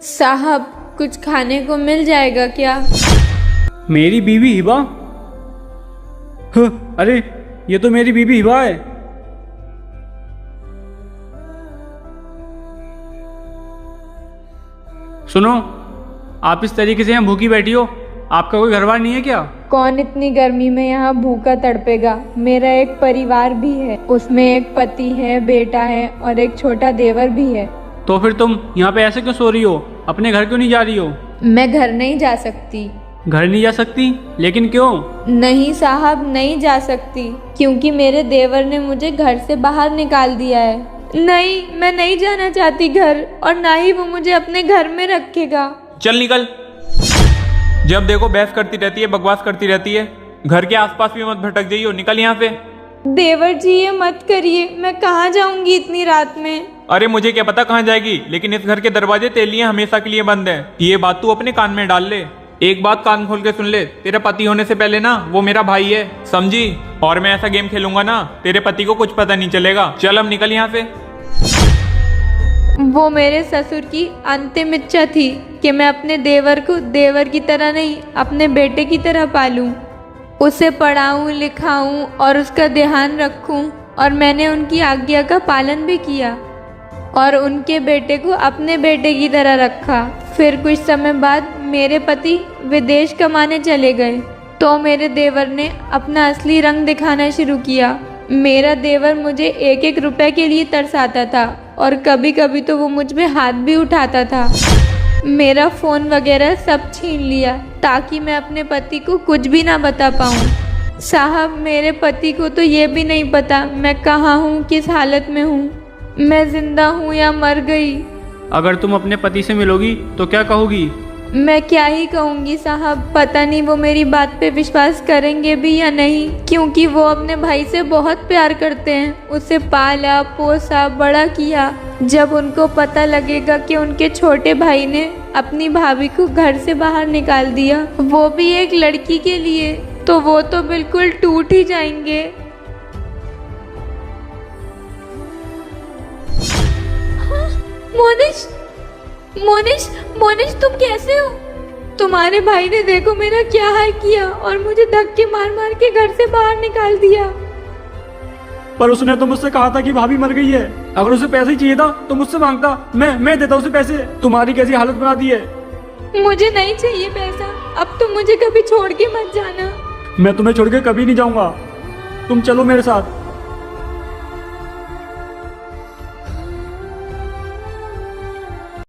साहब, कुछ खाने को मिल जाएगा क्या? मेरी बीवी हिबा? अरे ये तो मेरी बीवी हिबा है। सुनो, आप इस तरीके से यहाँ भूखी बैठी हो, आपका कोई घरबार नहीं है क्या? कौन इतनी गर्मी में यहाँ भूखा तड़पेगा? मेरा एक परिवार भी है, उसमें एक पति है, बेटा है और एक छोटा देवर भी है। तो फिर तुम यहाँ पे ऐसे क्यों सो रही हो? अपने घर क्यों नहीं जा रही हो? मैं घर नहीं जा सकती। घर नहीं जा सकती? लेकिन क्यों? नहीं साहब, नहीं जा सकती, क्योंकि मेरे देवर ने मुझे घर से बाहर निकाल दिया है। नहीं, मैं नहीं जाना चाहती घर, और ना ही वो मुझे अपने घर में रखेगा। चल निकल। जब देखो बहस करती रहती है, बकवास करती रहती है। घर के आसपास भी मत भटक जाइयो, निकल यहाँ से। देवर जी, ये मत करिए, मैं कहाँ जाऊंगी इतनी रात में? अरे मुझे क्या पता कहाँ जाएगी, लेकिन इस घर के दरवाजे तेरे लिए हमेशा के लिए बंद है। ये बात तू अपने कान में डाल ले। एक बात कान खोल के सुन ले, तेरे पति होने से पहले ना वो मेरा भाई है, समझी? और मैं ऐसा गेम खेलूंगा ना, तेरे पति को कुछ पता नहीं चलेगा। चल अब निकल यहाँ से। वो मेरे ससुर की अंतिम इच्छा थी कि मैं अपने देवर को देवर की तरह नहीं, अपने बेटे की तरह पालूं, उसे पढ़ाऊं, लिखाऊं और उसका ध्यान रखूं। और मैंने उनकी आज्ञा का पालन भी किया और उनके बेटे को अपने बेटे की तरह रखा। फिर कुछ समय बाद मेरे पति विदेश कमाने चले गए, तो मेरे देवर ने अपना असली रंग दिखाना शुरू किया। मेरा देवर मुझे एक एक रुपए के लिए तरसाता था और कभी कभी तो वो मुझ पे हाथ भी उठाता था। मेरा फ़ोन वगैरह सब छीन लिया ताकि मैं अपने पति को कुछ भी ना बता पाऊँ। साहब, मेरे पति को तो ये भी नहीं पता मैं कहाँ हूँ, किस हालत में हूँ, मैं जिंदा हूँ या मर गई। अगर तुम अपने पति से मिलोगी तो क्या कहोगी? मैं क्या ही कहूँगी साहब, पता नहीं वो मेरी बात पे विश्वास करेंगे भी या नहीं, क्योंकि वो अपने भाई से बहुत प्यार करते हैं। उसे पाला पोसा बड़ा किया। जब उनको पता लगेगा कि उनके छोटे भाई ने अपनी भाभी को घर से बाहर निकाल दिया, वो भी एक लड़की के लिए, तो वो तो बिल्कुल टूट ही जाएंगे। मोनिश, मोनिश, मोनिश, तुम कैसे हो? तुम्हारे भाई ने देखो मेरा क्या हाल किया और मुझे धक्के मार मार के घर से बाहर निकाल दिया। पर उसने तो मुझसे कहा था कि भाभी मर गई है। अगर उसे पैसे ही चाहिए था तो मुझसे मांगता, मैं देता उसे पैसे। तुम्हारी कैसी हालत बना दी है। मुझे नहीं चाहिए पैसा, अब तुम मुझे कभी छोड़ के मत जाना। मैं तुम्हें छोड़ के कभी नहीं जाऊंगा। तुम चलो मेरे साथ।